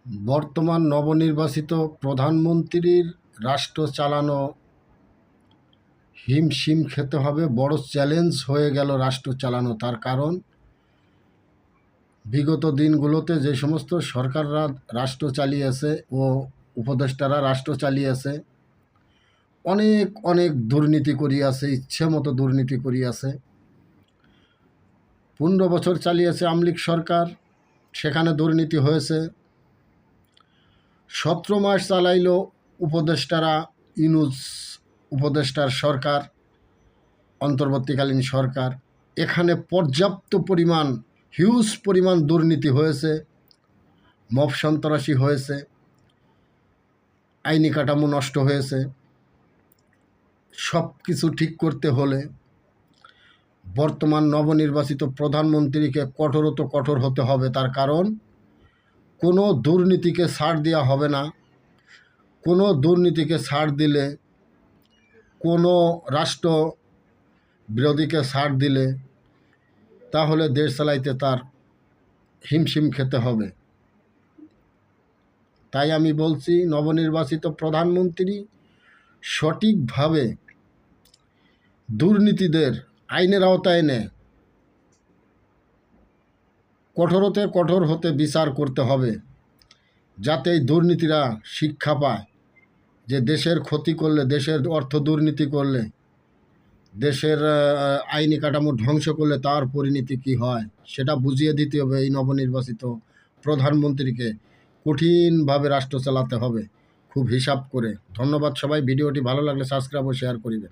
বর্তমান নবনির্বাচিত প্রধানমন্ত্রীর রাষ্ট্র চালানো হিমশিম খেতে হবে, বড় চ্যালেঞ্জ হয়ে গেল রাষ্ট্র চালানো। তার কারণ বিগত দিনগুলোতে যে সমস্ত সরকাররা রাষ্ট্র চালিয়েছে ও উপদেষ্টারা রাষ্ট্র চালিয়েছে, অনেক অনেক দুর্নীতি করিয়াছে, ইচ্ছে মতো দুর্নীতি করিয়াছে। 15 বছর চালিয়েছে আমলিক সরকার, সেখানে দুর্নীতি হয়েছে। 17 মাস চালাইল উপদেষ্টারা, ইউনূস উপদেষ্টার সরকার, অন্তর্বর্তীকালীন সরকার। এখানে পর্যাপ্ত পরিমাণ, হিউজ পরিমাণ দুর্নীতি হয়েছে, মব সন্ত্রাসী হয়েছে, আইনি কাঠামো নষ্ট হয়েছে। সব কিছু ঠিক করতে হলে বর্তমান নবনির্বাচিত প্রধানমন্ত্রীকে কঠোরত কঠোর হতে হবে। তার কারণ কোনো দুর্নীতিকে ছাড় দেওয়া হবে না। কোনো দুর্নীতিকে ছাড় দিলে, কোনো রাষ্ট্র বিরোধীকে ছাড় দিলে তাহলে দেশ চালাইতে তার হিমশিম খেতে হবে। তাই আমি বলছি, নবনির্বাচিত প্রধানমন্ত্রী সঠিকভাবে দুর্নীতিদের আইনের আওতায় এনে কঠোরতে কঠোর হতে বিচার করতে হবে, যাতে এই দুর্নীতিরা শিক্ষা পায় যে দেশের ক্ষতি করলে, দেশের অর্থ দুর্নীতি করলে, দেশের আইনি কাঠামো ধ্বংস করলে তার পরিণতি কী হয় সেটা বুঝিয়ে দিতে হবে। এই নবনির্বাচিত প্রধানমন্ত্রীকে কঠিনভাবে রাষ্ট্র চালাতে হবে, খুব হিসাব করে। ধন্যবাদ সবাই। ভিডিওটি ভালো লাগলে সাবস্ক্রাইব ও শেয়ার করিবেন।